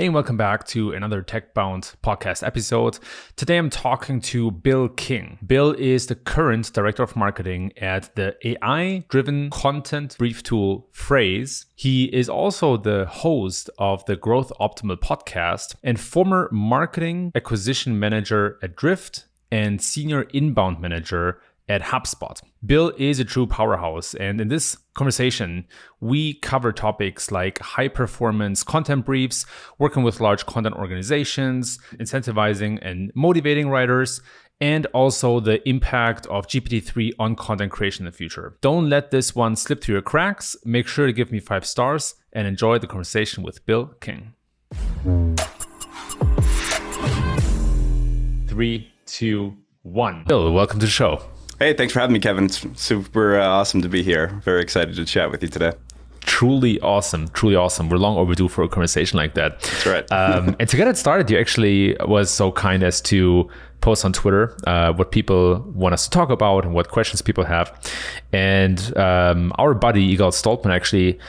Hey, and welcome back to another Tech-Bound podcast episode. Today I'm talking to Bill King. Bill is the current director of marketing at the AI-driven content brief tool Phrase. He is also the host of the Growth Optimal podcast and former marketing acquisition manager at Drift and senior inbound manager at HubSpot. Bill is a true powerhouse, and in this conversation, we cover topics like high-performance content briefs, working with large content organizations, incentivizing and motivating writers, and also the impact of GPT-3 on content creation in the future. Don't let this one slip through your cracks. Make sure to give me 5 stars and enjoy the conversation with Bill King. 3, 2, 1. Bill, welcome to the show. Hey, thanks for having me, Kevin. It's super awesome to be here. Very excited to chat with you today. Truly awesome. We're long overdue for a conversation like that. That's right. And to get it started, you actually was so kind as to post on Twitter what people want us to talk about and what questions people have. And our buddy, Igal Stoltman, actually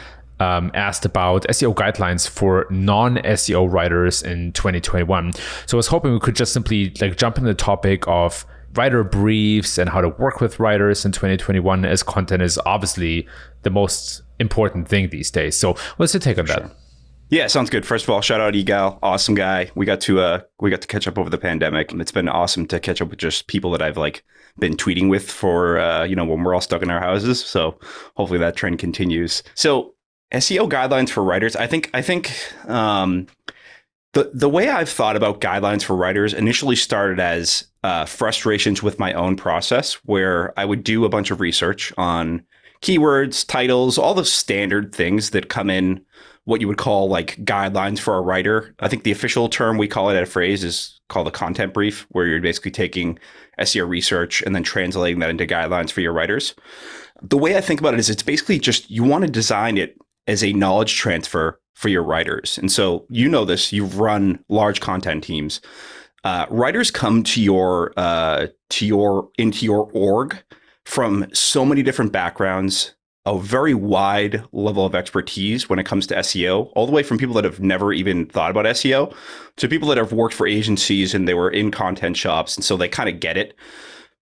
asked about SEO guidelines for non-SEO writers in 2021. So I was hoping we could just simply jump into the topic of writer briefs and how to work with writers in 2021, as content is obviously the most important thing these days. So what's your take on that? Yeah, sounds good. First of all, shout out Igal, awesome guy. We got to catch up over the pandemic, and it's been awesome to catch up with just people that I've been tweeting with for when we're all stuck in our houses. So hopefully that trend continues. So SEO guidelines for writers, I think the way I've thought about guidelines for writers initially started as frustrations with my own process, where I would do a bunch of research on keywords, titles, all the standard things that come in what you would call guidelines for a writer. I think the official term we call it at Phrase is called a content brief, where you're basically taking SEO research and then translating that into guidelines for your writers. The way I think about it is it's basically just you want to design it as a knowledge transfer for your writers. And so you know this, you've run large content teams. Writers come into your org from so many different backgrounds, a very wide level of expertise when it comes to SEO, all the way from people that have never even thought about SEO to people that have worked for agencies and they were in content shops, and so they kind of get it.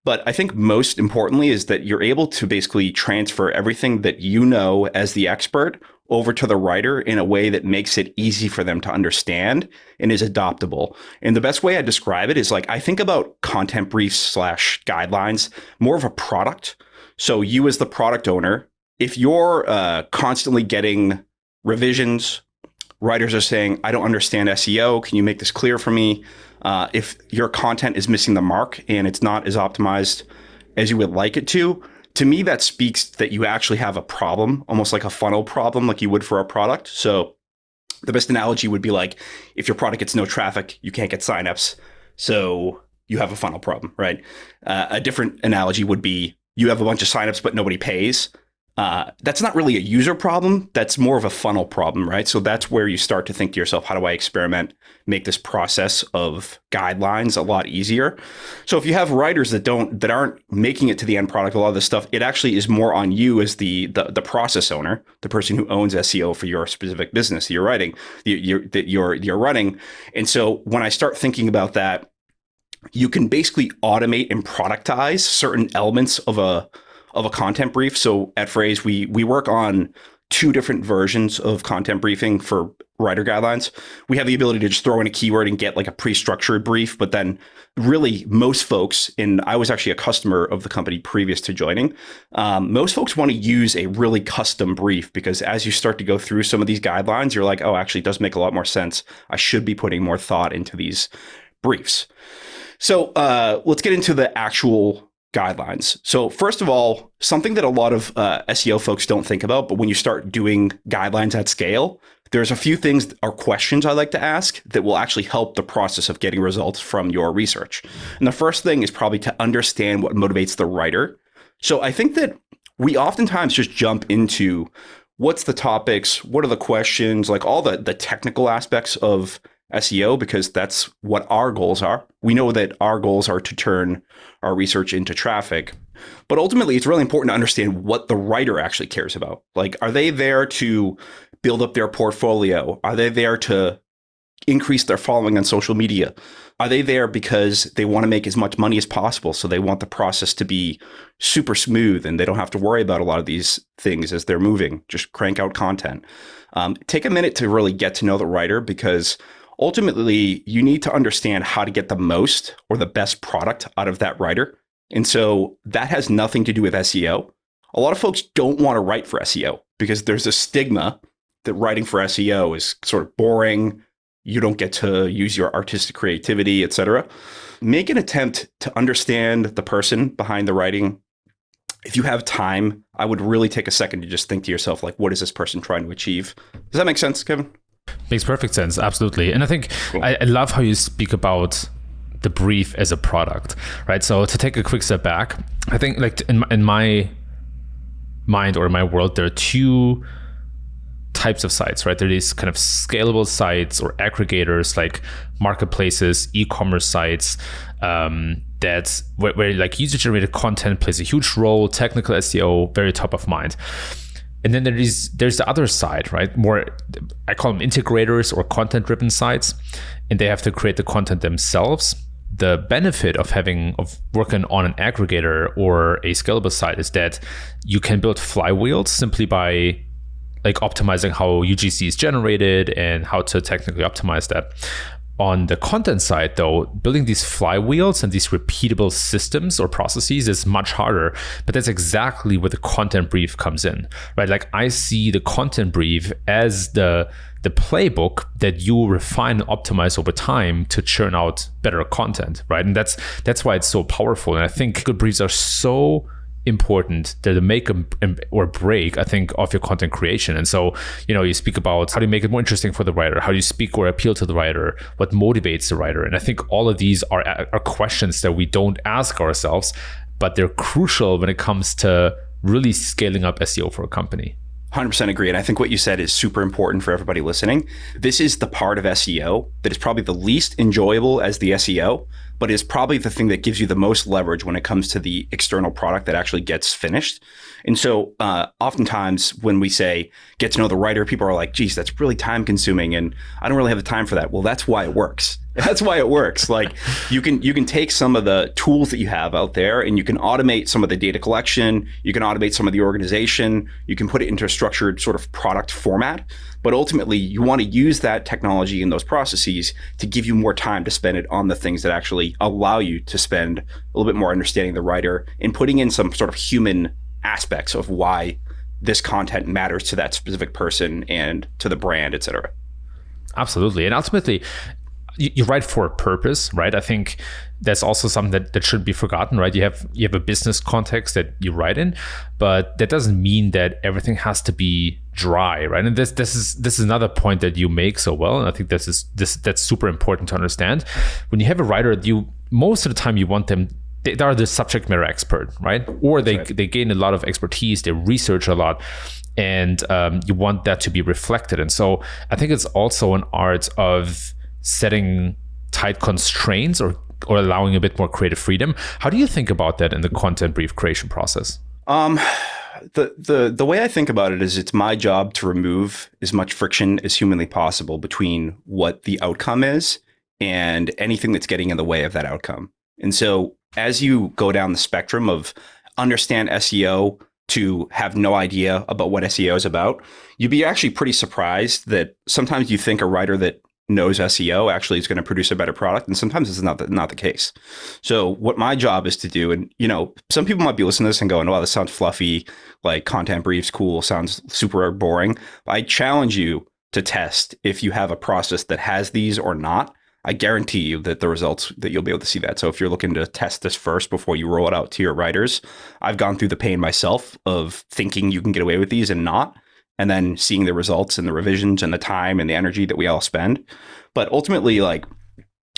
But I think most importantly is that you're able to basically transfer everything that you know as the expert over to the writer in a way that makes it easy for them to understand and is adoptable. And the best way I describe it is I think about content briefs / guidelines more of a product. So you as the product owner, if you're constantly getting revisions, writers are saying, I don't understand SEO. Can you make this clear for me? If your content is missing the mark and it's not as optimized as you would like it to me, that speaks that you actually have a problem, almost like a funnel problem, like you would for a product. So the best analogy would be if your product gets no traffic, you can't get signups. So you have a funnel problem, right? A different analogy would be you have a bunch of signups, but nobody pays. That's not really a user problem. That's more of a funnel problem, right? So that's where you start to think to yourself, how do I experiment, make this process of guidelines a lot easier? So if you have writers that aren't making it to the end product, a lot of this stuff, it actually is more on you as the process owner, the person who owns SEO for your specific business that you're writing, that you're running. And so when I start thinking about that, you can basically automate and productize certain elements of a content brief. So at Phrase, we work on 2 different versions of content briefing for writer guidelines. We have the ability to just throw in a keyword and get a pre-structured brief, but then really most folks, and I was actually a customer of the company previous to joining, most folks want to use a really custom brief, because as you start to go through some of these guidelines, you're like, oh, actually it does make a lot more sense. I should be putting more thought into these briefs. So let's get into the actual guidelines. So first of all, something that a lot of SEO folks don't think about, but when you start doing guidelines at scale, there's a few things or questions I like to ask that will actually help the process of getting results from your research. And the first thing is probably to understand what motivates the writer. So I think that we oftentimes just jump into what's the topics, what are the questions, all the technical aspects of SEO, because that's what our goals are. We know that our goals are to turn our research into traffic, but ultimately it's really important to understand what the writer actually cares about. Are they there to build up their portfolio? Are they there to increase their following on social media? Are they there because they want to make as much money as possible? So they want the process to be super smooth and they don't have to worry about a lot of these things as they're moving. Just crank out content. Take a minute to really get to know the writer, because ultimately you need to understand how to get the most or the best product out of that writer. And so that has nothing to do with SEO. A lot of folks don't want to write for SEO because there's a stigma that writing for SEO is sort of boring. You don't get to use your artistic creativity, etc. Make an attempt to understand the person behind the writing. If you have time, I would really take a second to just think to yourself, like, what is this person trying to achieve? Does that make sense, Kevin? Makes perfect sense. Absolutely. And I think cool. I love how you speak about the brief as a product, right? So to take a quick step back, I think like in my mind or in my world, there are two types of sites, right? There are these kind of scalable sites or aggregators like marketplaces, e-commerce sites, that's where like user-generated content plays a huge role, technical SEO, very top of mind. And then there's the other side, right? More, I call them integrators or content-driven sites, and they have to create the content themselves. The benefit of working on an aggregator or a scalable site is that you can build flywheels simply by like optimizing how UGC is generated and how to technically optimize that. On the content side, though, building these flywheels and these repeatable systems or processes is much harder, but that's exactly where the content brief comes in, right? Like I see the content brief as the playbook that you refine and optimize over time to churn out better content, right? And that's why it's so powerful. And I think good briefs are so important. They're the make or break, I think, of your content creation. And so, you speak about how do you make it more interesting for the writer? How do you speak or appeal to the writer? What motivates the writer? And I think all of these are questions that we don't ask ourselves, but they're crucial when it comes to really scaling up SEO for a company. 100% agree. And I think what you said is super important for everybody listening. This is the part of SEO that is probably the least enjoyable as the SEO, but is probably the thing that gives you the most leverage when it comes to the external product that actually gets finished. And so oftentimes when we say get to know the writer, people are like, geez, that's really time consuming. And I don't really have the time for that. Well, that's why it works. That's why it works. Like you can take some of the tools that you have out there and you can automate some of the data collection. You can automate some of the organization. You can put it into a structured sort of product format. But ultimately, you want to use that technology and those processes to give you more time to spend it on the things that actually allow you to spend a little bit more understanding the writer and putting in some sort of human aspects of why this content matters to that specific person and to the brand, et cetera. Absolutely. And ultimately, you write for a purpose, right? I think that's also something that shouldn't be forgotten, right? You have a business context that you write in, but that doesn't mean that everything has to be dry, right? And this is another point that you make so well, and I think that's super important to understand. When you have a writer, most of the time you want them. They are the subject matter expert, right? Or they gain a lot of expertise, they research a lot, and you want that to be reflected. And so I think it's also an art of setting tight constraints or allowing a bit more creative freedom. How do you think about that in the content brief creation process? The way I think about it is it's my job to remove as much friction as humanly possible between what the outcome is and anything that's getting in the way of that outcome. And so as you go down the spectrum of understand SEO to have no idea about what SEO is about, you'd be actually pretty surprised that sometimes you think a writer that knows SEO actually is going to produce a better product, and sometimes it's not the case. So what my job is to do, and some people might be listening to this and going, "Wow, this sounds fluffy, like content briefs, cool, sounds super boring." I challenge you to test if you have a process that has these or not. I guarantee you that the results that you'll be able to see that. So if you're looking to test this first before you roll it out to your writers, I've gone through the pain myself of thinking you can get away with these and not, and then seeing the results and the revisions and the time and the energy that we all spend. But ultimately, like,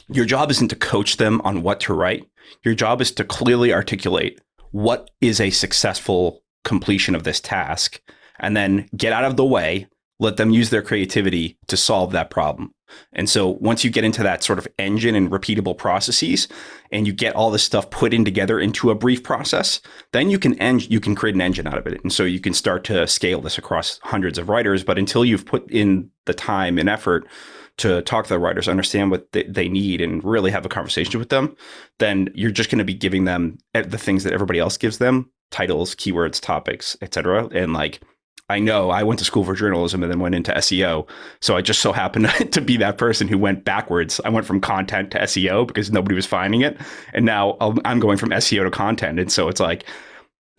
your job isn't to coach them on what to write. Your job is to clearly articulate what is a successful completion of this task, and then get out of the way, let them use their creativity to solve that problem. And so once you get into that sort of engine and repeatable processes, and you get all this stuff put in together into a brief process, then you can create an engine out of it. And so you can start to scale this across hundreds of writers. But until you've put in the time and effort to talk to the writers, understand what they need, and really have a conversation with them, then you're just going to be giving them the things that everybody else gives them: titles, keywords, topics, etc. And like, I know I went to school for journalism and then went into SEO. So I just so happened to be that person who went backwards. I went from content to SEO because nobody was finding it. And now I'm going from SEO to content. And so it's like,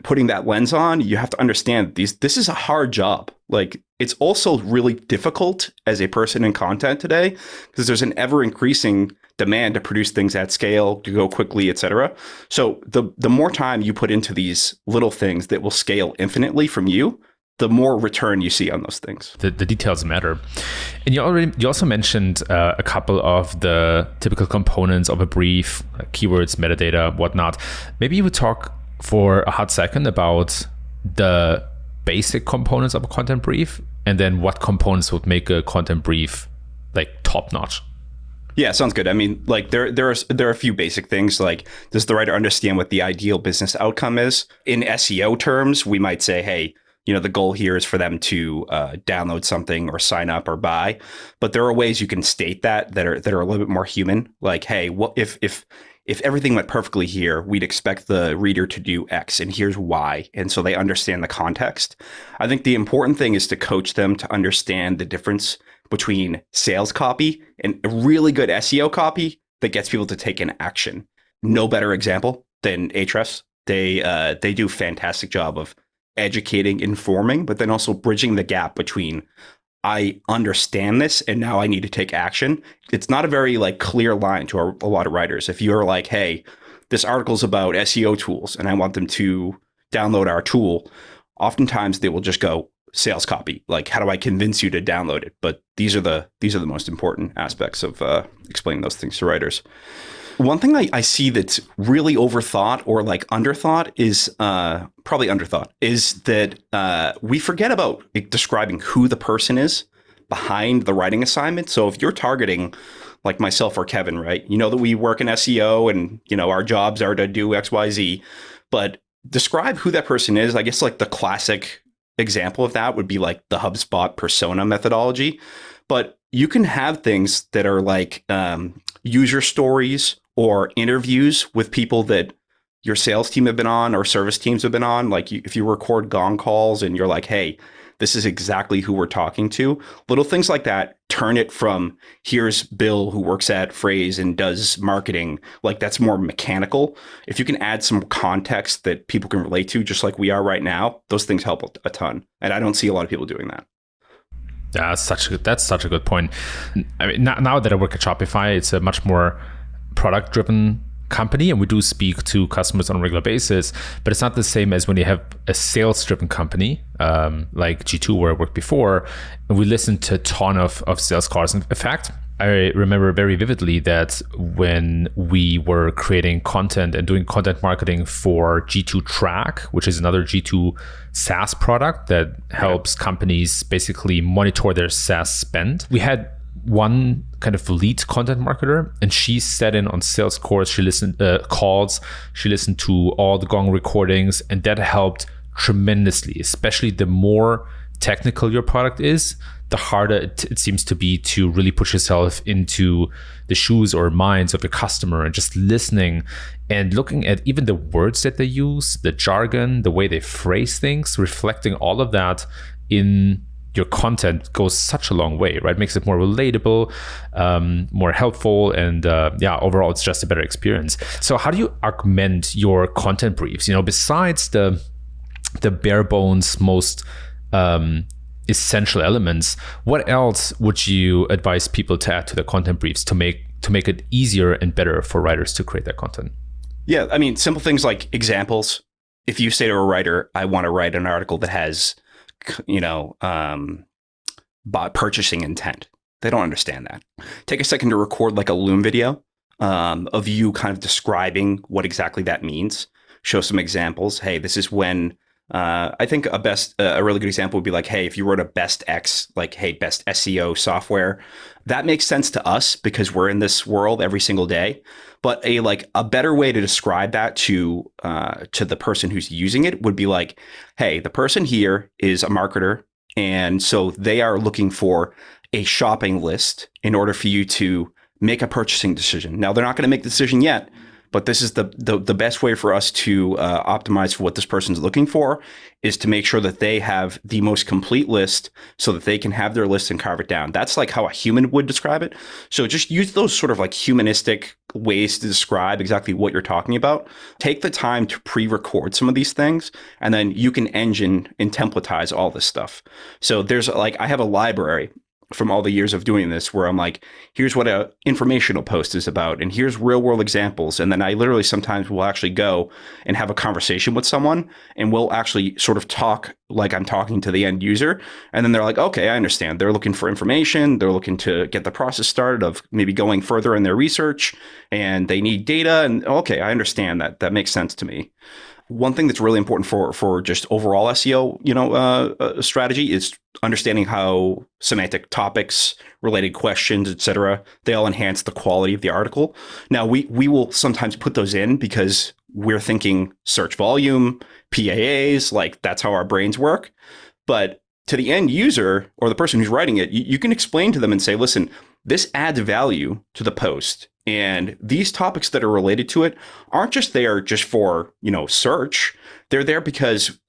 putting that lens on, you have to understand this is a hard job. Like, it's also really difficult as a person in content today because there's an ever increasing demand to produce things at scale, to go quickly, etc. So the more time you put into these little things that will scale infinitely from you, the more return you see on those things. The details matter. And you also mentioned a couple of the typical components of a brief, like keywords, metadata, whatnot. Maybe you would talk for a hot second about the basic components of a content brief, and then what components would make a content brief like top notch. Yeah, sounds good. I mean, like there are a few basic things, like, does the writer understand what the ideal business outcome is? In SEO terms, we might say, hey, the goal here is for them to download something or sign up or buy. But there are ways you can state that are a little bit more human. Like, hey, what if everything went perfectly here, we'd expect the reader to do X, and here's why. And so they understand the context. I think the important thing is to coach them to understand the difference between sales copy and a really good SEO copy that gets people to take an action. No better example than Ahrefs. They do a fantastic job of educating, informing, but then also bridging the gap between, I understand this and now I need to take action. It's not a very like clear line to a lot of writers. If you're like, hey, this article's about SEO tools and I want them to download our tool, oftentimes they will just go sales copy. Like, how do I convince you to download it? But these are the most important aspects of explaining those things to writers. One thing I see that's really overthought or like underthought is probably underthought is that we forget about describing who the person is behind the writing assignment. So if you're targeting like myself or Kevin, right, that we work in SEO and, our jobs are to do X, Y, Z, but describe who that person is. I guess like the classic example of that would be like the HubSpot persona methodology. But you can have things that are like user stories or interviews with people that your sales team have been on or service teams have been on. Like, if you record gong calls and you're like, hey, this is exactly who we're talking to. Little things like that turn it from, here's Bill who works at Phrase and does marketing. Like, that's more mechanical. If you can add some context that people can relate to, just like we are right now, those things help a ton. And I don't see a lot of people doing that. Yeah, that's such a good point. I mean, now that I work at Shopify, it's a much more product-driven company, and we do speak to customers on a regular basis, but it's not the same as when you have a sales-driven company like G2, where I worked before, and we listen to a ton of sales calls. In fact, I remember very vividly that when we were creating content and doing content marketing for G2 Track, which is another G2 SaaS product that helps companies basically monitor their SaaS spend, we had one kind of lead content marketer, and she sat in on sales calls. She listened calls. She listened to all the gong recordings, and that helped tremendously. Especially the more technical your product is, the harder it seems to be to really put yourself into the shoes or minds of your customer, and just listening and looking at even the words that they use, the jargon, the way they phrase things, reflecting all of that in your content goes such a long way, right? Makes it more relatable, more helpful, and overall, it's just a better experience. So how do you augment your content briefs? Besides the bare bones, most essential elements, what else would you advise people to add to the content briefs to make it easier and better for writers to create that content? Yeah, I mean, simple things like examples. If you say to a writer, I want to write an article that has purchasing intent, they don't understand that. Take a second to record like a Loom video of you kind of describing what exactly that means. Show some examples. Hey, this is when I think a really good example would be like, hey, if you wrote a best X, like, hey, best SEO software, that makes sense to us because we're in this world every single day. But a better way to describe that to the person who's using it would be like, hey, the person here is a marketer, and so they are looking for a shopping list in order for you to make a purchasing decision. Now, they're not going to make the decision yet, but this is the best way for us to optimize for what this person's looking for, is to make sure that they have the most complete list so that they can have their list and carve it down. That's like how a human would describe it. So just use those sort of like humanistic ways to describe exactly what you're talking about. Take the time to pre-record some of these things, and then you can engine and templatize all this stuff. So there's like, I have a library from all the years of doing this where I'm like, here's what a informational post is about, and here's real world examples. And then I literally sometimes will actually go and have a conversation with someone, and we'll actually sort of talk like I'm talking to the end user. And then they're like, okay, I understand. They're looking for information. They're looking to get the process started of maybe going further in their research, and they need data. And okay, I understand that. That makes sense to me. One thing that's really important for just overall SEO, strategy is understanding how semantic topics, related questions, etc., they all enhance the quality of the article. Now, we will sometimes put those in because we're thinking search volume, PAAs, like that's how our brains work. But to the end user or the person who's writing it, you can explain to them and say, listen, this adds value to the post. And these topics that are related to it aren't just there just for, search. They're there because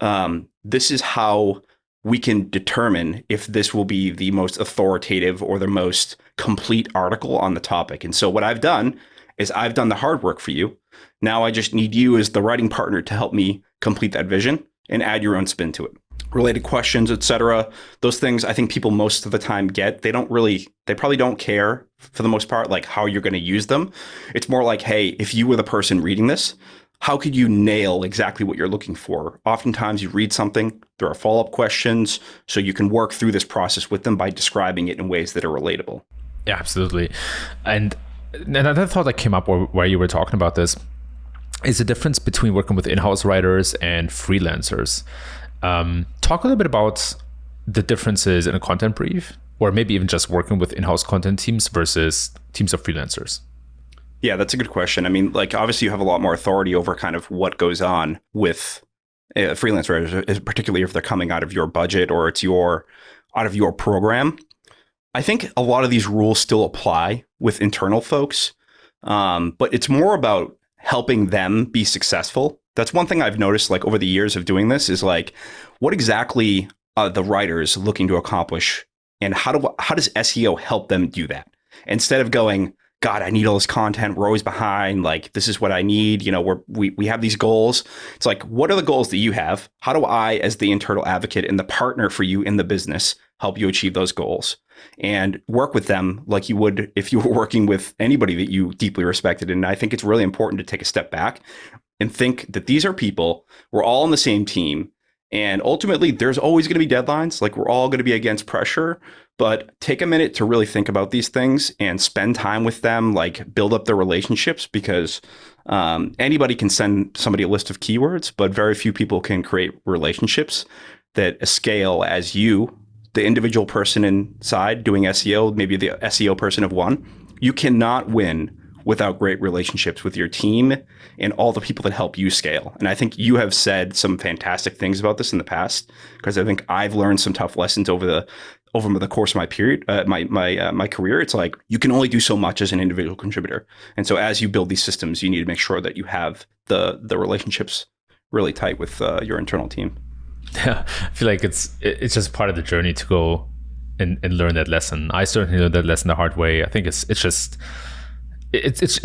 this is how we can determine if this will be the most authoritative or the most complete article on the topic. And so what I've done is I've done the hard work for you. Now I just need you as the writing partner to help me complete that vision and add your own spin to it. Related questions, etc. Those things I think people most of the time get. They probably don't care for the most part, like how you're going to use them. It's more like, hey, if you were the person reading this, how could you nail exactly what you're looking for? Oftentimes you read something, there are follow-up questions, so you can work through this process with them by describing it in ways that are relatable. Yeah, absolutely. And another thought that came up where you were talking about this is the difference between working with in-house writers and freelancers. Talk a little bit about the differences in a content brief, or maybe even just working with in-house content teams versus teams of freelancers. Yeah, that's a good question. I mean, like obviously you have a lot more authority over kind of what goes on with freelance writers, particularly if they're coming out of your budget or it's out of your program. I think a lot of these rules still apply with internal folks, but it's more about helping them be successful. That's one thing I've noticed like over the years of doing this is like, what exactly are the writers looking to accomplish, and how does SEO help them do that? Instead of going, God, I need all this content, we're always behind, like this is what I need, we have these goals. It's like, what are the goals that you have? How do I, as the internal advocate and the partner for you in the business, help you achieve those goals? And work with them like you would if you were working with anybody that you deeply respected. And I think it's really important to take a step back and think that these are people, we're all on the same team. And ultimately, there's always going to be deadlines. Like we're all going to be against pressure, but take a minute to really think about these things and spend time with them, like build up their relationships, because anybody can send somebody a list of keywords, but very few people can create relationships that scale as you, the individual person inside doing SEO, maybe the SEO person of one. You cannot win without great relationships with your team and all the people that help you scale. And I think you have said some fantastic things about this in the past, because I think I've learned some tough lessons over the course of my period, my career. It's like you can only do so much as an individual contributor. And so as you build these systems, you need to make sure that you have the relationships really tight with your internal team. Yeah, I feel like it's just part of the journey to go and learn that lesson. I certainly learned that lesson the hard way. I think it's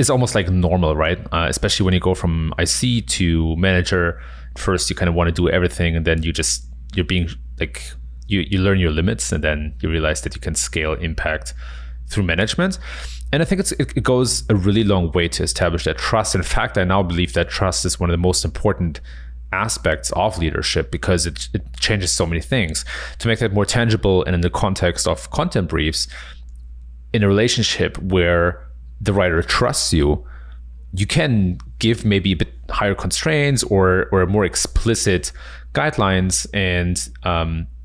almost like normal, right? Especially when you go from IC to manager. First, you kind of want to do everything, and then you're being like you learn your limits, and then you realize that you can scale impact through management. And I think it goes a really long way to establish that trust. In fact, I now believe that trust is one of the most important aspects of leadership, because it changes so many things. To make that more tangible, and in the context of content briefs, in a relationship where the writer trusts you, you can give maybe a bit higher constraints or more explicit guidelines, and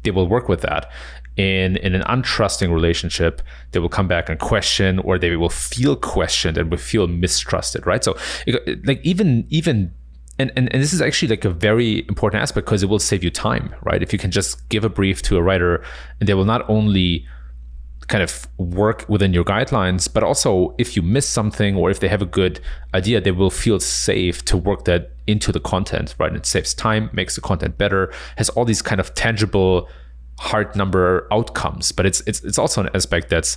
they will work with that. In an untrusting relationship, they will come back and question, or they will feel questioned and will feel mistrusted, right? So like even and this is actually like a very important aspect, because it will save you time, right? If you can just give a brief to a writer, and they will not only kind of work within your guidelines, but also if you miss something or if they have a good idea, they will feel safe to work that into the content, right? And it saves time, makes the content better, has all these kind of tangible hard number outcomes, but it's also an aspect that's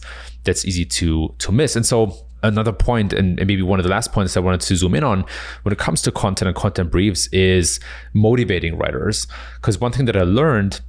easy to miss. And so another point, and maybe one of the last points I wanted to zoom in on when it comes to content and content briefs, is motivating writers. Because one thing that I learned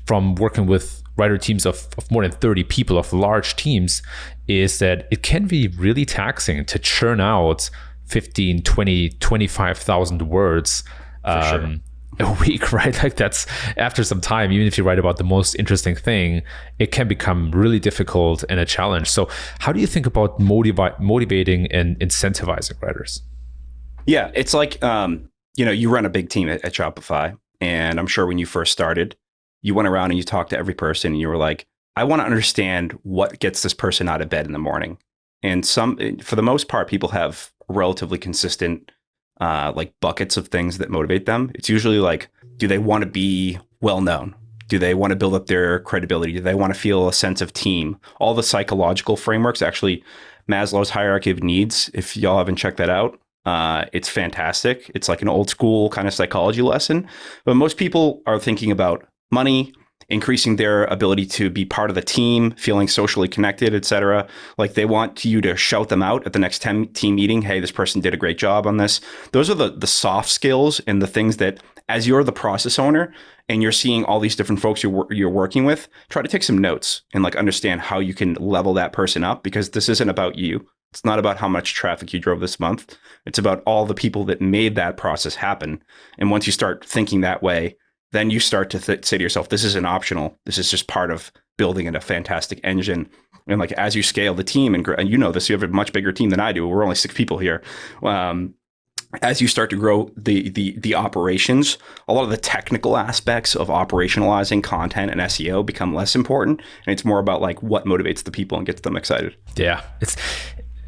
from working with writer teams of more than 30 people, of large teams, is that it can be really taxing to churn out 15, 20, 25,000 words a week, right? Like that's, after some time, even if you write about the most interesting thing, it can become really difficult and a challenge. So how do you think about motivating and incentivizing writers? Yeah, it's like, you run a big team at Shopify, and I'm sure when you first started, you went around and you talked to every person and you were like, I want to understand what gets this person out of bed in the morning. And for the most part, people have relatively consistent like buckets of things that motivate them. It's usually like, do they want to be well known? Do they want to build up their credibility? Do they want to feel a sense of team? All the psychological frameworks, actually, Maslow's hierarchy of needs, if y'all haven't checked that out, it's fantastic. It's like an old school kind of psychology lesson. But most people are thinking about money, increasing their ability to be part of the team, feeling socially connected, et cetera. Like they want you to shout them out at the next team meeting. Hey, this person did a great job on this. Those are the soft skills and the things that, as you're the process owner and you're seeing all these different folks you're working with, try to take some notes and like understand how you can level that person up, because this isn't about you. It's not about how much traffic you drove this month. It's about all the people that made that process happen. And once you start thinking that way, then you start to say to yourself, this isn't optional. This is just part of building a fantastic engine. And like, as you scale the team, and you know this, you have a much bigger team than I do. We're only 6 people here. As you start to grow the operations, a lot of the technical aspects of operationalizing content and SEO become less important. And it's more about like what motivates the people and gets them excited. Yeah, it's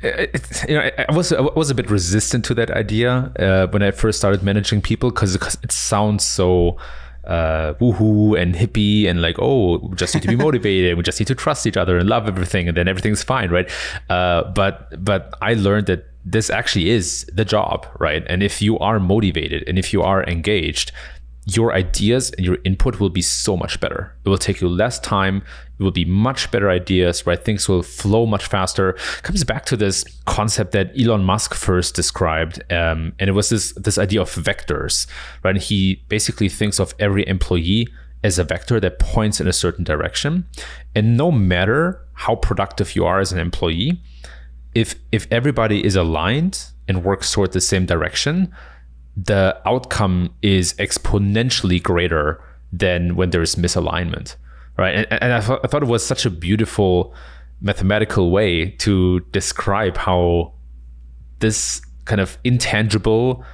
I was a bit resistant to that idea when I first started managing people, because it sounds so woohoo and hippie and like, oh, we just need to be motivated, we just need to trust each other and love everything, and then everything's fine, right? But I learned that this actually is the job, right? And if you are motivated and if you are engaged, your ideas and your input will be so much better. It will take you less time. It will be much better ideas, right? Things will flow much faster. It comes back to this concept that Elon Musk first described. And it was this idea of vectors, right? And he basically thinks of every employee as a vector that points in a certain direction. And no matter how productive you are as an employee, if everybody is aligned and works toward the same direction, the outcome is exponentially greater than when there is misalignment, right? And I thought it was such a beautiful mathematical way to describe how this kind of intangible,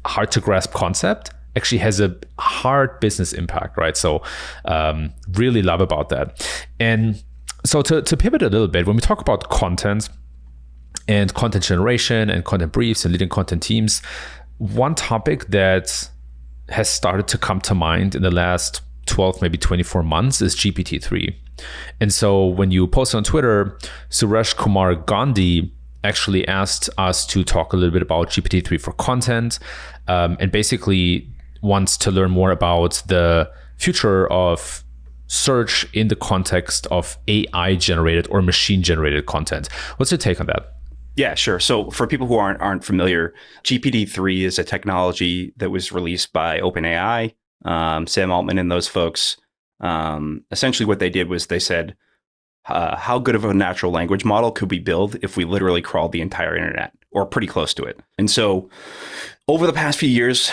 hard to grasp concept actually has a hard business impact, right? So really love about that. And so to pivot a little bit, when we talk about content and content generation and content briefs and leading content teams, one topic that has started to come to mind in the last 12, maybe 24 months is GPT-3. And so when you post on Twitter, Suresh Kumar Gandhi actually asked us to talk a little bit about GPT-3 for content, and basically wants to learn more about the future of search in the context of AI generated or machine generated content. What's your take on that? Yeah, sure. So for people who aren't familiar, GPT-3 is a technology that was released by OpenAI, Sam Altman and those folks. Essentially what they did was they said, how good of a natural language model could we build if we literally crawled the entire internet, or pretty close to it? And so over the past few years,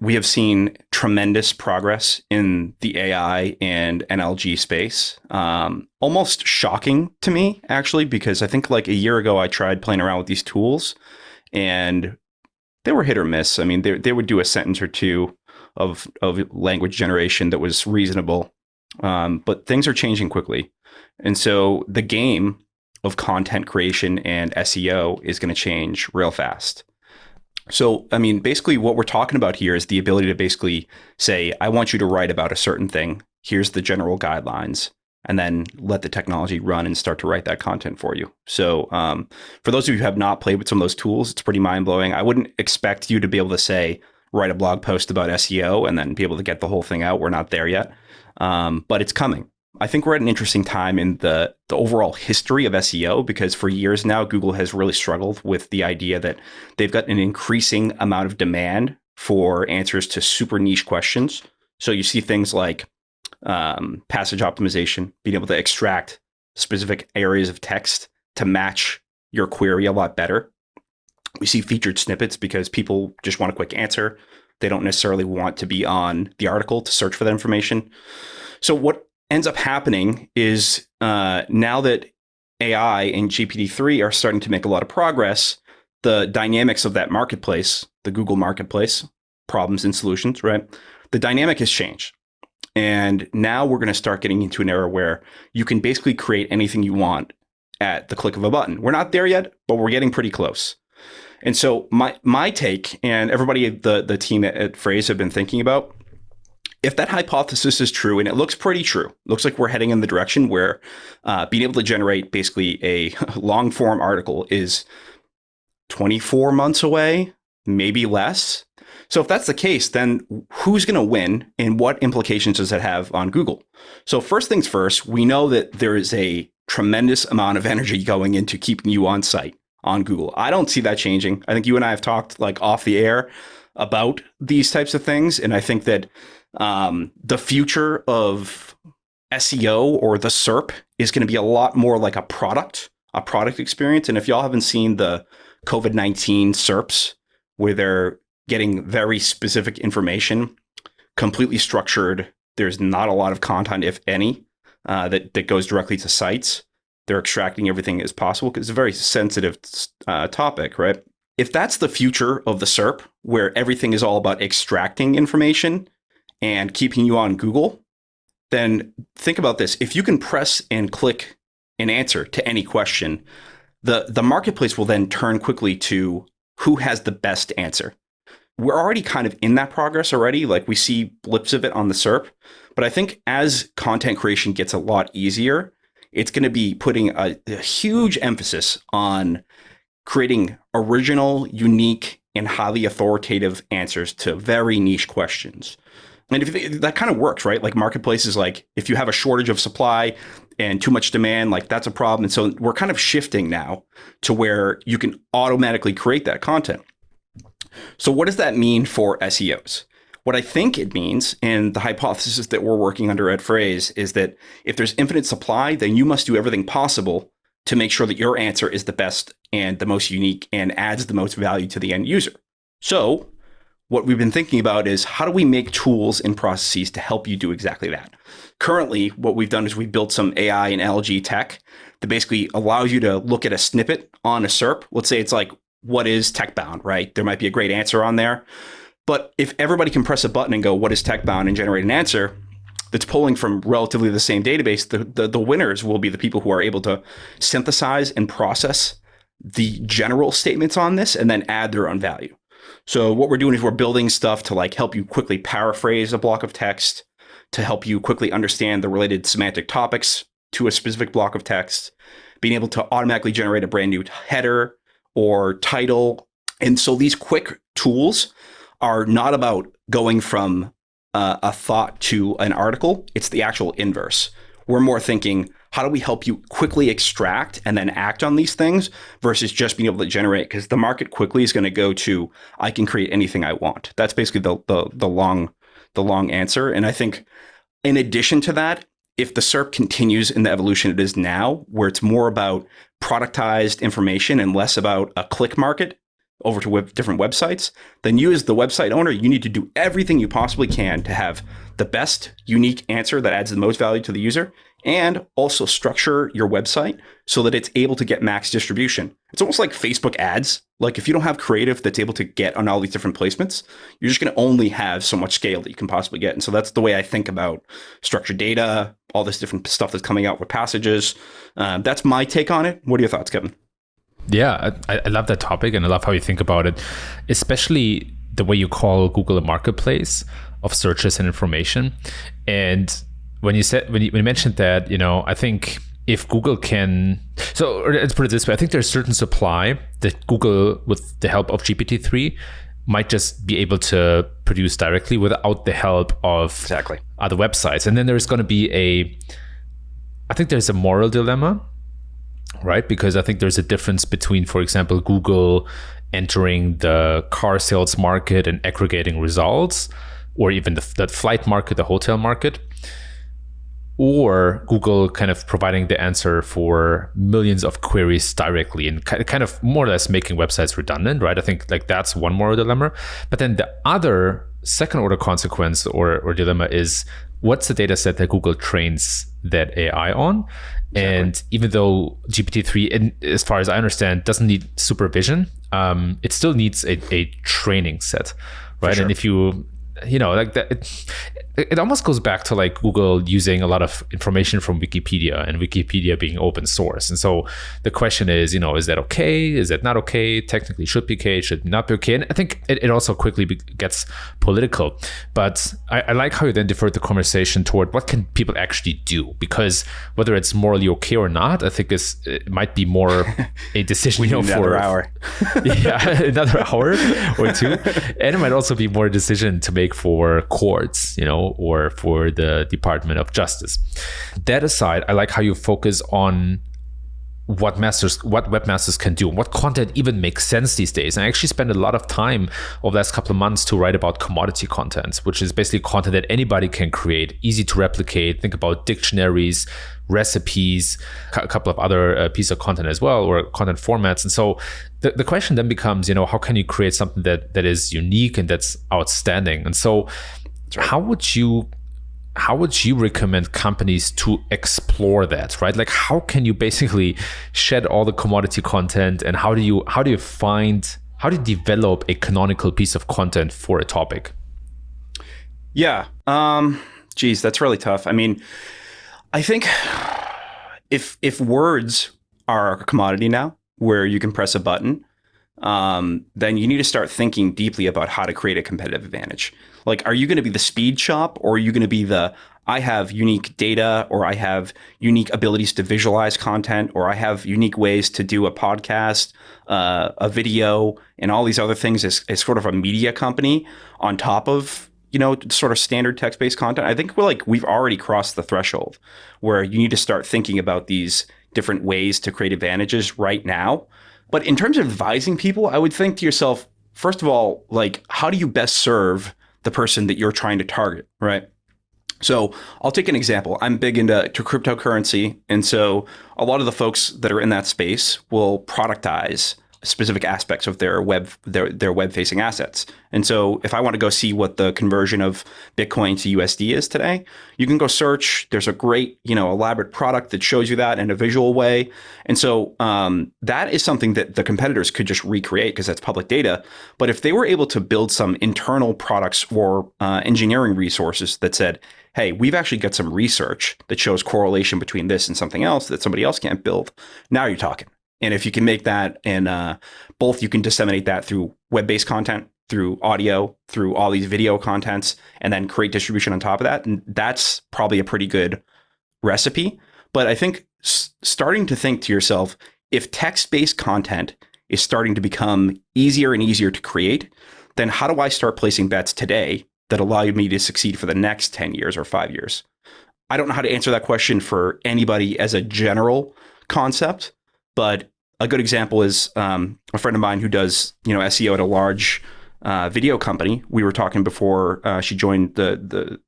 we have seen tremendous progress in the AI and NLG space. Almost shocking to me, actually, because I think like a year ago, I tried playing around with these tools and they were hit or miss. I mean, they would do a sentence or two of language generation that was reasonable, but things are changing quickly. And so the game of content creation and SEO is going to change real fast. So, I mean, basically what we're talking about here is the ability to basically say, I want you to write about a certain thing. Here's the general guidelines. and then let the technology run and start to write that content for you. So for those of you who have not played with some of those tools, it's pretty mind-blowing. I wouldn't expect you to be able to say, write a blog post about SEO and then be able to get the whole thing out. We're not there yet, but it's coming. I think we're at an interesting time in the overall history of SEO, because for years now, Google has really struggled with the idea that they've got an increasing amount of demand for answers to super niche questions. So you see things like passage optimization, being able to extract specific areas of text to match your query a lot better. We see featured snippets because people just want a quick answer. They don't necessarily want to be on the article to search for that information. So what ends up happening is now that AI and GPT-3 are starting to make a lot of progress, the dynamics of that marketplace, the Google marketplace, problems and solutions, right? The dynamic has changed. And now we're going to start getting into an era where you can basically create anything you want at the click of a button. We're not there yet, but we're getting pretty close. And so my take, and everybody, the team at Phrase have been thinking about, if that hypothesis is true, and it looks pretty true, looks like we're heading in the direction where being able to generate basically a long form article is 24 months away, maybe less. So if that's the case, then who's going to win and what implications does that have on Google? So first things first, we know that there is a tremendous amount of energy going into keeping you on site on Google. I don't see that changing. I think you and I have talked like off the air about these types of things. And I think that the future of SEO or the SERP is going to be a lot more like a product experience. And if y'all haven't seen the COVID-19 SERPs, where they're getting very specific information, completely structured, there's not a lot of content, if any, that goes directly to sites. They're extracting everything as possible because it's a very sensitive topic, right? If that's the future of the SERP, where everything is all about extracting information and keeping you on Google, then think about this. If you can press and click an answer to any question, the marketplace will then turn quickly to who has the best answer. We're already kind of in that progress already. Like we see blips of it on the SERP. But I think as content creation gets a lot easier, it's going to be putting a huge emphasis on creating original, unique, and highly authoritative answers to very niche questions. And if that kind of works, right? Like marketplaces, like if you have a shortage of supply and too much demand, like that's a problem. And so we're kind of shifting now to where you can automatically create that content. So what does that mean for SEOs? What I think it means, and the hypothesis that we're working under at Phrase, is that if there's infinite supply, then you must do everything possible to make sure that your answer is the best and the most unique and adds the most value to the end user. So what we've been thinking about is how do we make tools and processes to help you do exactly that? Currently, what we've done is we've built some AI and LG tech that basically allows you to look at a snippet on a SERP. Let's say it's like, what is tech bound, right? There might be a great answer on there. But if everybody can press a button and go, what is tech bound, and generate an answer that's pulling from relatively the same database, the winners will be the people who are able to synthesize and process the general statements on this and then add their own value. So what we're doing is we're building stuff to like help you quickly paraphrase a block of text, to help you quickly understand the related semantic topics to a specific block of text, being able to automatically generate a brand new header or title. And so these quick tools are not about going from a thought to an article. It's the actual inverse. We're more thinking, how do we help you quickly extract and then act on these things versus just being able to generate? Because the market quickly is going to go to, I can create anything I want. That's basically the long answer. And I think in addition to that, if the SERP continues in the evolution it is now, where it's more about productized information and less about a click market over to different websites, then you as the website owner, you need to do everything you possibly can to have the best unique answer that adds the most value to the user, and also structure your website so that it's able to get max distribution. It's almost like Facebook ads. Like if you don't have creative that's able to get on all these different placements, you're just going to only have so much scale that you can possibly get. And so that's the way I think about structured data, all this different stuff that's coming out with passages. That's my take on it. What are your thoughts, Kevin? Yeah, I love that topic, and I love how you think about it, especially the way you call Google a marketplace of searches and information. And when you mentioned that, I think if Google can, so let's put it this way, I think there's certain supply that Google, with the help of GPT-3, might just be able to produce directly without the help of other websites. And then there's going to be I think there's a moral dilemma, right? Because I think there's a difference between, for example, Google entering the car sales market and aggregating results, or even the flight market, the hotel market, or Google kind of providing the answer for millions of queries directly and kind of more or less making websites redundant, right? I think like that's one moral dilemma. But then the other second order consequence or dilemma is, what's the data set that Google trains that AI on? Exactly. And even though GPT-3, as far as I understand, doesn't need supervision, it still needs a training set, right? Sure. And if you like that, it almost goes back to like Google using a lot of information from Wikipedia, and Wikipedia being open source. And so the question is, is that okay? Is that not okay? Technically should be okay, should not be okay. And I think it also quickly gets political. But I like how you then deferred the conversation toward what can people actually do? Because whether it's morally okay or not, I think it might be more a decision for another hour. Yeah, another hour or two. And it might also be more a decision to make for courts, or for the Department of Justice. That aside, I like how you focus on what webmasters can do, and what content even makes sense these days. And I actually spent a lot of time over the last couple of months to write about commodity content, which is basically content that anybody can create, easy to replicate. Think about dictionaries, recipes, a couple of other pieces of content as well, or content formats. And so the question then becomes, how can you create something that is unique and that's outstanding? And so how would you recommend companies to explore that, right? Like, how can you basically shed all the commodity content, and how do you develop a canonical piece of content for a topic? Yeah. Geez, that's really tough. I mean, I think if words are a commodity now, where you can press a button, then you need to start thinking deeply about how to create a competitive advantage. Like, are you going to be the speed shop, or are you going to be I have unique data, or I have unique abilities to visualize content, or I have unique ways to do a podcast, a video, and all these other things as sort of a media company on top of, sort of standard text-based content? I think we've already crossed the threshold where you need to start thinking about these different ways to create advantages right now. But in terms of advising people, I would think to yourself, first of all, like, how do you best serve the person that you're trying to target, right? So I'll take an example. I'm big into cryptocurrency. And so a lot of the folks that are in that space will productize specific aspects of their web-facing assets. And so if I want to go see what the conversion of Bitcoin to USD is today, you can go search. There's a great, elaborate product that shows you that in a visual way. And so that is something that the competitors could just recreate because that's public data. But if they were able to build some internal products or engineering resources that said, hey, we've actually got some research that shows correlation between this and something else that somebody else can't build, now you're talking. And if you can make that, and both you can disseminate that through web-based content, through audio, through all these video contents, and then create distribution on top of that, and that's probably a pretty good recipe. But I think starting to think to yourself, if text-based content is starting to become easier and easier to create, then how do I start placing bets today that allow me to succeed for the next 10 years or 5 years? I don't know how to answer that question for anybody as a general concept. But a good example is a friend of mine who does, SEO at a large video company. We were talking before she joined the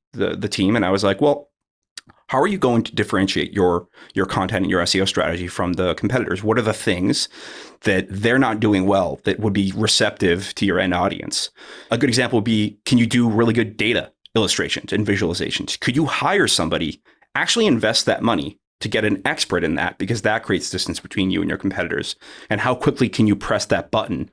team, and I was like, well, how are you going to differentiate your content and your SEO strategy from the competitors? What are the things that they're not doing well that would be receptive to your end audience? A good example would be, can you do really good data illustrations and visualizations? Could you hire somebody, actually invest that money to get an expert in that, because that creates distance between you and your competitors? And how quickly can you press that button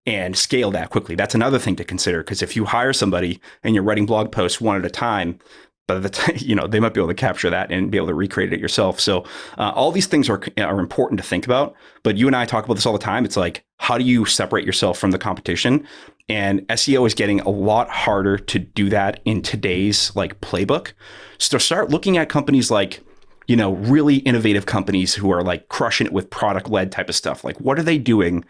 and scale that quickly? That's another thing to consider, because if you hire somebody and you're writing blog posts one at a time, by the time, they might be able to capture that and be able to recreate it yourself. So all these things are important to think about. But you and I talk about this all the time. It's like, how do you separate yourself from the competition? And SEO is getting a lot harder to do that in today's like playbook. So start looking at companies like, really innovative companies who are like crushing it with product-led type of stuff. Like, what are they doing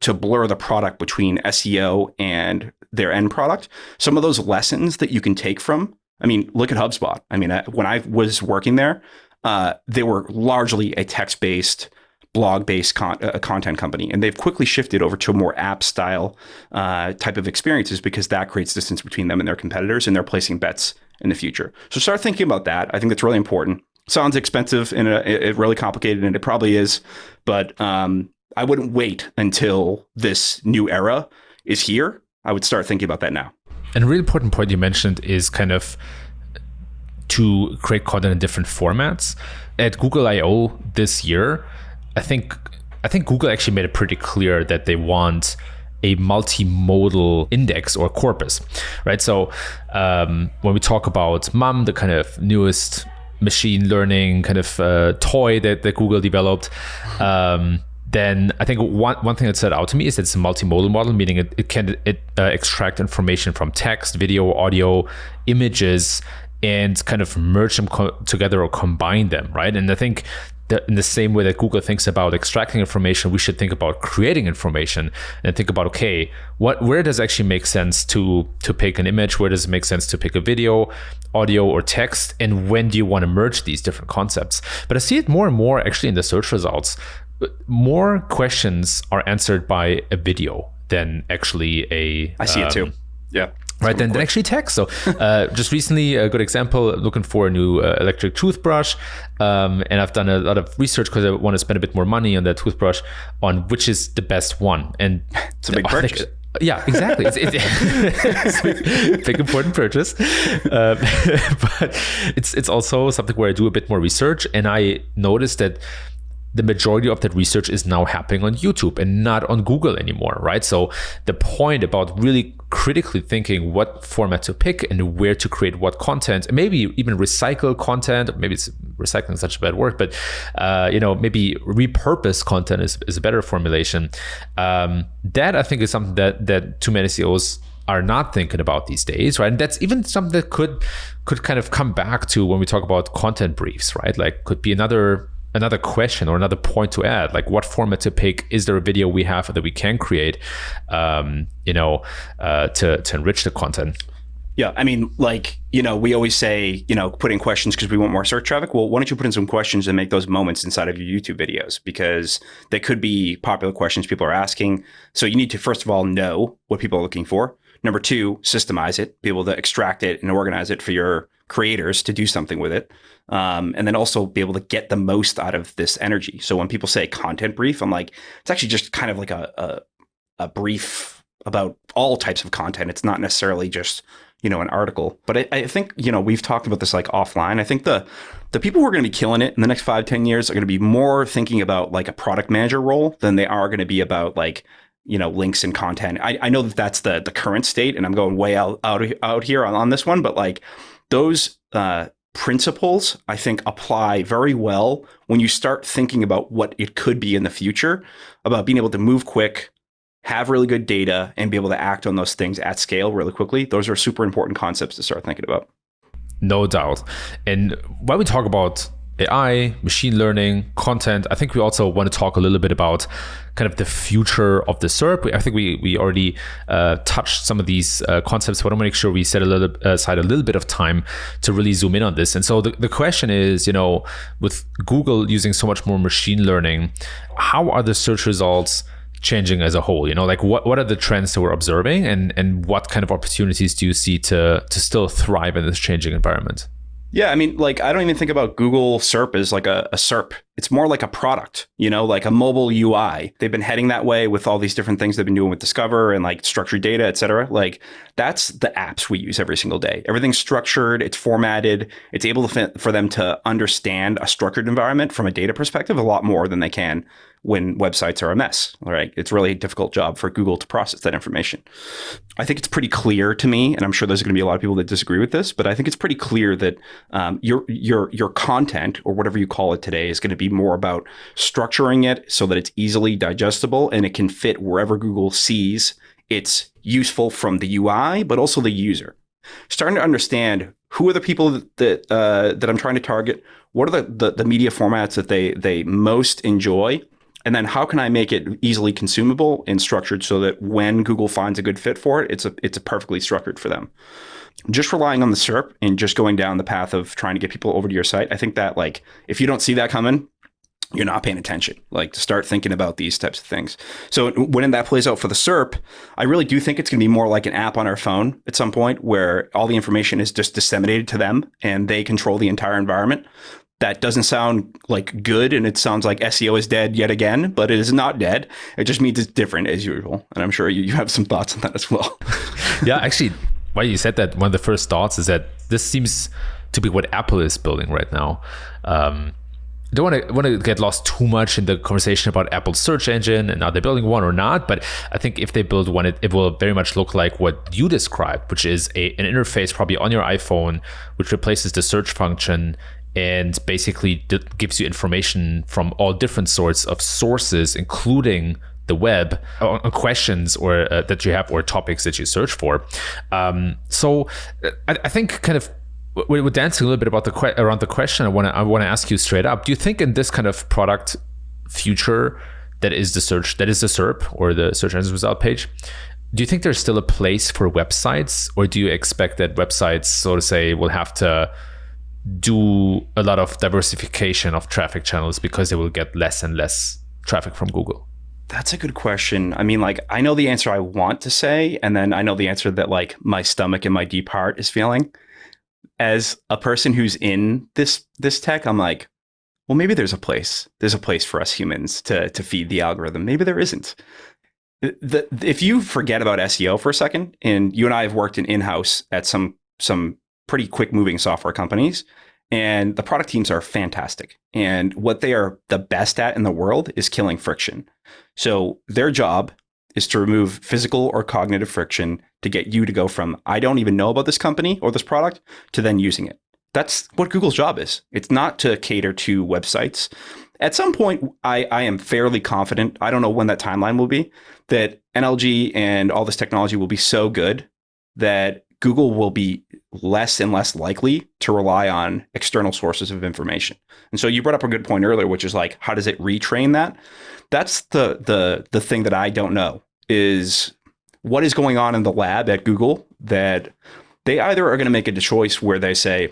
to blur the product between SEO and their end product? Some of those lessons that you can take from, look at HubSpot. When I was working there, they were largely a text-based, blog-based content company, and they've quickly shifted over to a more app-style type of experiences because that creates distance between them and their competitors, and they're placing bets in the future. So start thinking about that. I think that's really important. Sounds expensive and it really complicated, and it probably is, but I wouldn't wait until this new era is here. I would start thinking about that now. And a really important point you mentioned is kind of to create content in different formats. At Google I/O this year, I think Google actually made it pretty clear that they want a multimodal index or corpus, right? So when we talk about MUM, the kind of newest machine learning kind of toy that Google developed, then I think one thing that stood out to me is that it's a multimodal model, meaning it can extract information from text, video, audio, images, and kind of merge them together or combine them, right? And I think that in the same way that Google thinks about extracting information, we should think about creating information and think about, okay, where does it actually make sense to pick an image? Where does it make sense to pick a video, audio, or text? And when do you want to merge these different concepts? But I see it more and more actually in the search results. More questions are answered by a video than actually I see it too. Yeah. Right, then actually text. So just recently, a good example, looking for a new electric toothbrush. And I've done a lot of research because I want to spend a bit more money on that toothbrush on which is the best one. And it's a big purchase. Yeah, exactly. It's a big important purchase. But it's also something where I do a bit more research, and I noticed that the majority of that research is now happening on YouTube and not on Google anymore, right? So the point about really critically thinking what format to pick and where to create what content, and maybe even recycle content, maybe it's recycling such a bad word, but maybe repurpose content is a better formulation. That I think is something that too many CEOs are not thinking about these days, right? And that's even something that could kind of come back to when we talk about content briefs, right? Like could be another question or another point to add, like what format to pick. Is there a video we have that we can create, to enrich the content? Yeah, we always say, put in questions because we want more search traffic. Well, why don't you put in some questions and make those moments inside of your YouTube videos? Because they could be popular questions people are asking. So you need to, first of all, know what people are looking for. Number two, systemize it, be able to extract it and organize it for your creators to do something with it. And then also be able to get the most out of this energy. So when people say content brief, I'm like, it's actually just kind of like a brief about all types of content. It's not necessarily just, an article. But I think, we've talked about this like offline. I think the people who are going to be killing it in the next 5-10 years are going to be more thinking about like a product manager role than they are going to be about like, links and content. I know that that's the current state, and I'm going way out here on this one, but like those principles, I think, apply very well when you start thinking about what it could be in the future, about being able to move quick, have really good data, and be able to act on those things at scale really quickly. Those are super important concepts to start thinking about. No doubt. And when we talk about AI, machine learning, content, I think we also want to talk a little bit about kind of the future of the SERP. I think we already touched some of these concepts, but I want to make sure we set aside a little bit of time to really zoom in on this. And so the question is, with Google using so much more machine learning, how are the search results changing as a whole? Like what are the trends that we're observing, and what kind of opportunities do you see to still thrive in this changing environment? Yeah, I don't even think about Google SERP as like a SERP. It's more like a product, like a mobile UI. They've been heading that way with all these different things they've been doing with Discover and like structured data, et cetera. Like that's the apps we use every single day. Everything's structured, it's formatted, it's able for them to understand a structured environment from a data perspective a lot more than they can when websites are a mess. All right. It's really a difficult job for Google to process that information. I think it's pretty clear to me, and I'm sure there's going to be a lot of people that disagree with this, but I think it's pretty clear that your content, or whatever you call it today, is going to be more about structuring it so that it's easily digestible and it can fit wherever Google sees it's useful from the UI, but also the user. Starting to understand who are the people that I'm trying to target, what are the media formats that they most enjoy, and then how can I make it easily consumable and structured so that when Google finds a good fit for it, it's a perfectly structured for them. Just relying on the SERP and just going down the path of trying to get people over to your site, I think that, like, if you don't see that coming, you're not paying attention. Like, to start thinking about these types of things. So when that plays out for the SERP, I really do think it's going to be more like an app on our phone at some point, where all the information is just disseminated to them and they control the entire environment. That doesn't sound like good, and it sounds like SEO is dead yet again, but it is not dead. It just means it's different as usual. And I'm sure you have some thoughts on that as well. Yeah, actually, why you said that, one of the first thoughts is that this seems to be what Apple is building right now. I don't want to get lost too much in the conversation about Apple's search engine and are they building one or not, but I think if they build one, it will very much look like what you described, which is an interface probably on your iPhone, which replaces the search function and basically gives you information from all different sorts of sources, including the web, on questions or that you have, or topics that you search for. So I think kind of we're dancing a little bit about around the question. I want to ask you straight up. Do you think in this kind of product future that is the SERP, or the search engine result page, do you think there's still a place for websites, or do you expect that websites, so to say, will have to do a lot of diversification of traffic channels because they will get less and less traffic from Google? That's a good question. I mean, like, I know the answer I want to say, and then I know the answer that, like, my stomach and my deep heart is feeling. As a person who's in this tech, I'm like, well, maybe there's a place. There's a place for us humans to feed the algorithm. Maybe there isn't. If you forget about SEO for a second, and you and I have worked in in-house at some pretty quick moving software companies, and the product teams are fantastic. And what they are the best at in the world is killing friction. So their job is to remove physical or cognitive friction to get you to go from, I don't even know about this company or this product, to then using it. That's what Google's job is. It's not to cater to websites. At some point, I am fairly confident, I don't know when that timeline will be, that NLG and all this technology will be so good that Google will be less and less likely to rely on external sources of information. And so you brought up a good point earlier, which is like, how does it retrain that? That's the thing that I don't know, is what is going on in the lab at Google, that they either are going to make a choice where they say,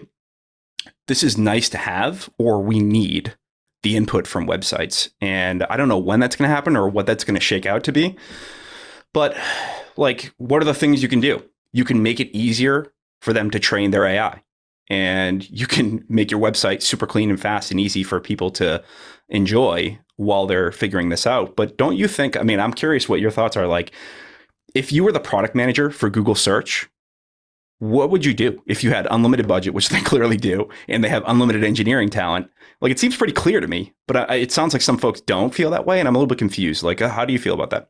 this is nice to have, or we need the input from websites. And I don't know when that's going to happen or what that's going to shake out to be. But, like, what are the things you can do? You can make it easier for them to train their AI. And you can make your website super clean and fast and easy for people to enjoy while they're figuring this out. But don't you think, I mean, I'm curious what your thoughts are. Like, if you were the product manager for Google Search, what would you do if you had unlimited budget, which they clearly do, and they have unlimited engineering talent? Like, it seems pretty clear to me, but it sounds like some folks don't feel that way, and I'm a little bit confused. Like, how do you feel about that?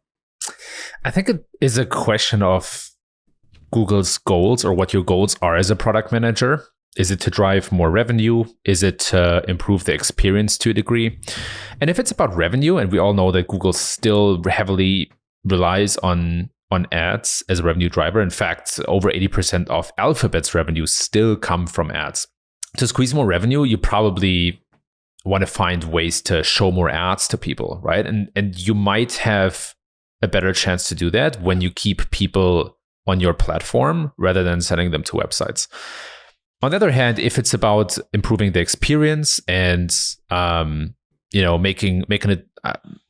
I think it is a question of Google's goals, or what your goals are as a product manager. Is it to drive more revenue? Is it to improve the experience to a degree? And if it's about revenue, and we all know that Google still heavily relies on ads as a revenue driver. In fact, over 80% of Alphabet's revenue still come from ads. To squeeze more revenue, you probably want to find ways to show more ads to people, right? And you might have a better chance to do that when you keep people on your platform rather than sending them to websites. On the other hand, if it's about improving the experience and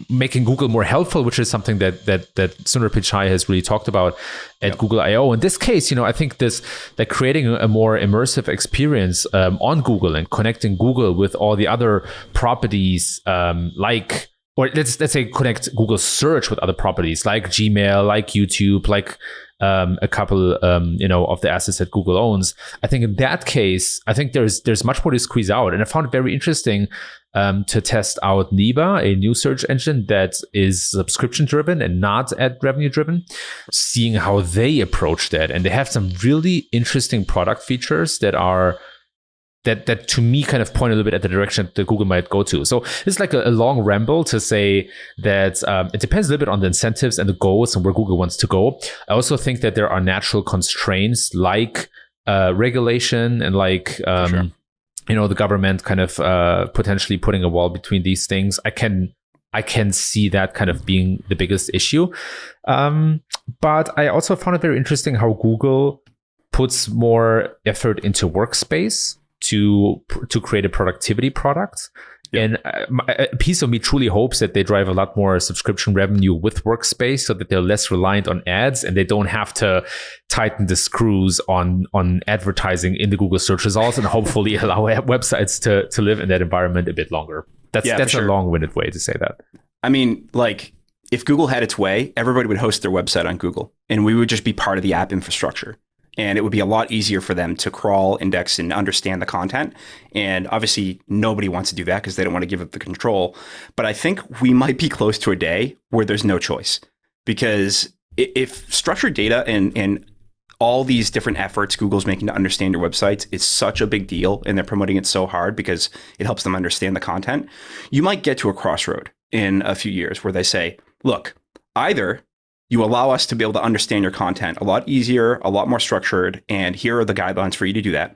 making Google more helpful, which is something that Sundar Pichai has really talked about at Google I/O. In this case, I think that creating a more immersive experience on Google and connecting Google with all the other properties like or let's say connect Google search with other properties like Gmail, like YouTube, like a couple of the assets that Google owns. I think in that case, I think there's much more to squeeze out. And I found it very interesting to test out Neba, a new search engine that is subscription driven and not ad revenue driven, seeing how they approach that. And they have some really interesting product features that are that to me kind of point a little bit at the direction that Google might go to. So it's like a long ramble to say that it depends a little bit on the incentives and the goals and where Google wants to go. I also think that there are natural constraints like regulation and like Sure. the government kind of potentially putting a wall between these things. I can see that kind of being the biggest issue. But I also found it very interesting how Google puts more effort into workspace to create a productivity product. Yeah. And a piece of me truly hopes that they drive a lot more subscription revenue with Workspace so that they're less reliant on ads and they don't have to tighten the screws on advertising in the Google search results and hopefully allow websites to live in that environment a bit longer. That's a long-winded way to say that. I mean, like, if Google had its way, everybody would host their website on Google and we would just be part of the app infrastructure. And it would be a lot easier for them to crawl, index, and understand the content. And obviously, nobody wants to do that because they don't want to give up the control. But I think we might be close to a day where there's no choice. Because if structured data and all these different efforts Google's making to understand your websites is such a big deal, and they're promoting it so hard because it helps them understand the content, you might get to a crossroad in a few years where they say, look, either you allow us to be able to understand your content a lot easier, a lot more structured, and here are the guidelines for you to do that.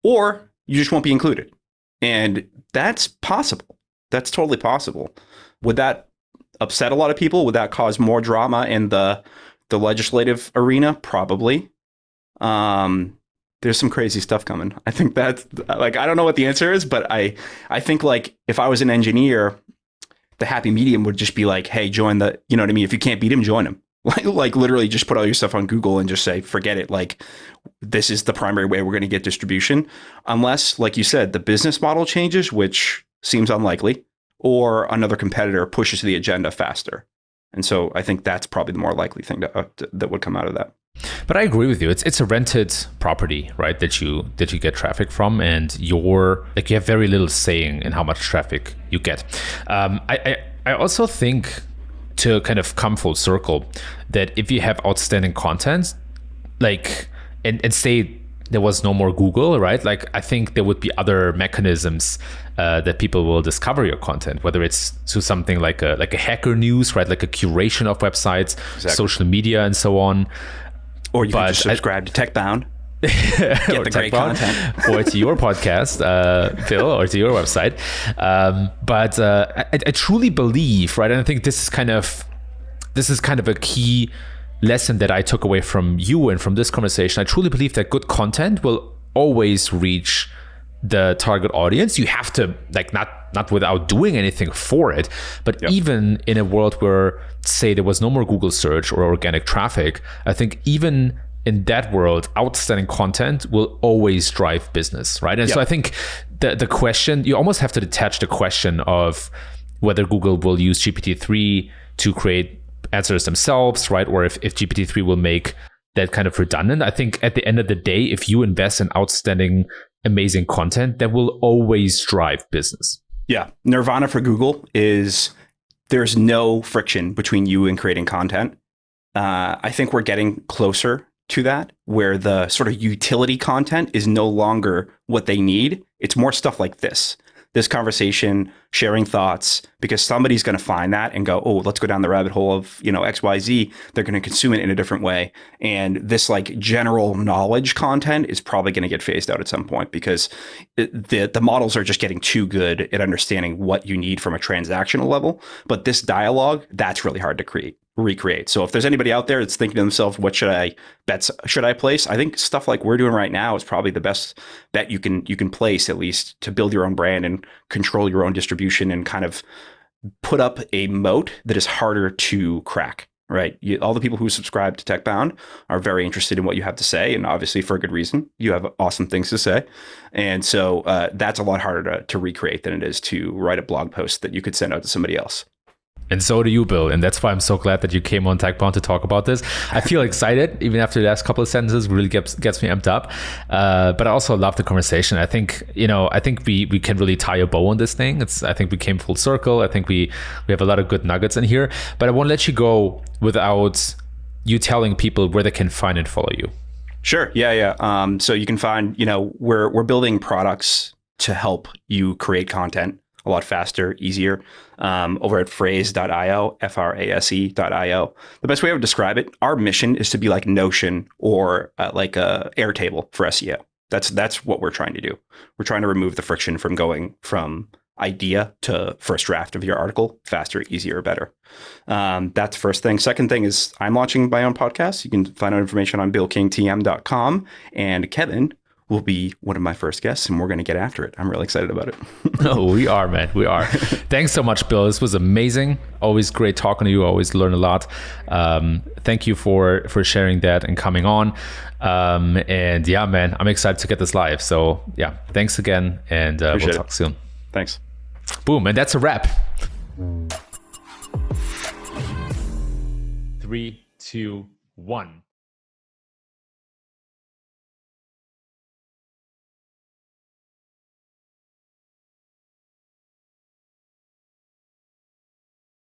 Or you just won't be included. And that's possible. That's totally possible. Would that upset a lot of people? Would that cause more drama in the legislative arena? Probably. There's some crazy stuff coming. I think that's like, I don't know what the answer is, but I think like if I was an engineer, the happy medium would just be like, hey, join the, you know what I mean? If you can't beat him, join him. Like literally just put all your stuff on Google and just say, forget it. Like, this is the primary way we're going to get distribution. Unless, like you said, the business model changes, which seems unlikely, or another competitor pushes the agenda faster. And so I think that's probably the more likely thing that would come out of that. But I agree with you. It's a rented property, right? That you get traffic from, and you have very little saying in how much traffic you get. I also think, to kind of come full circle, that if you have outstanding content, like and say there was no more Google, right? Like, I think there would be other mechanisms that people will discover your content, whether it's to something like a hacker news, right? Like a curation of websites, exactly. Social media, and so on. Or you can just subscribe to TechBound. Get the great content. Or to your podcast, Bill, or to your website. But I truly believe, right? And I think this is kind of a key lesson that I took away from you and from this conversation. I truly believe that good content will always reach the target audience. You have to, like, not without doing anything for it, but yep. Even in a world where, say, there was no more Google search or organic traffic, I think even in that world, outstanding content will always drive business, right? And yep. So I think the question, you almost have to detach the question of whether Google will use GPT-3 to create answers themselves, right? Or if GPT-3 will make that kind of redundant. I think at the end of the day, if you invest in outstanding, amazing content, that will always drive business. Yeah. Nirvana for Google is there's no friction between you and creating content. I think we're getting closer to that, where the sort of utility content is no longer what they need. It's more stuff like this conversation, sharing thoughts, because somebody's going to find that and go, oh, let's go down the rabbit hole of, XYZ. They're going to consume it in a different way. And this like general knowledge content is probably going to get phased out at some point, because the models are just getting too good at understanding what you need from a transactional level. But this dialogue, that's really hard to recreate. So if there's anybody out there that's thinking to themselves, what should I place? I think stuff like we're doing right now is probably the best bet you can place, at least to build your own brand and control your own distribution and kind of put up a moat that is harder to crack, right? All the people who subscribe to TechBound are very interested in what you have to say, and obviously for a good reason. You have awesome things to say. And so that's a lot harder to recreate than it is to write a blog post that you could send out to somebody else. And so do you, Bill. And that's why I'm so glad that you came on TechBound to talk about this. I feel excited, even after the last couple of sentences, really gets me amped up. But I also love the conversation. I think, we can really tie a bow on this thing. I think we came full circle. I think we have a lot of good nuggets in here. But I won't let you go without you telling people where they can find and follow you. Sure. Yeah. So you can find, we're building products to help you create content a lot faster, easier, over at phrase.io, frase.io. The best way I would describe it, our mission is to be like Notion or like a Airtable for SEO. That's what we're trying to do. We're trying to remove the friction from going from idea to first draft of your article faster, easier, better. That's the first thing. Second thing is I'm launching my own podcast. You can find out information on billkingtm.com, and Kevin will be one of my first guests, and we're going to get after it. I'm really excited about it. Oh, we are, man. We are. Thanks so much, Bill. This was amazing. Always great talking to you. Always learn a lot. Thank you for sharing that and coming on. And yeah, man, I'm excited to get this live. So yeah, thanks again, and we'll talk soon. Thanks. Boom. And that's a wrap. 3, 2, 1.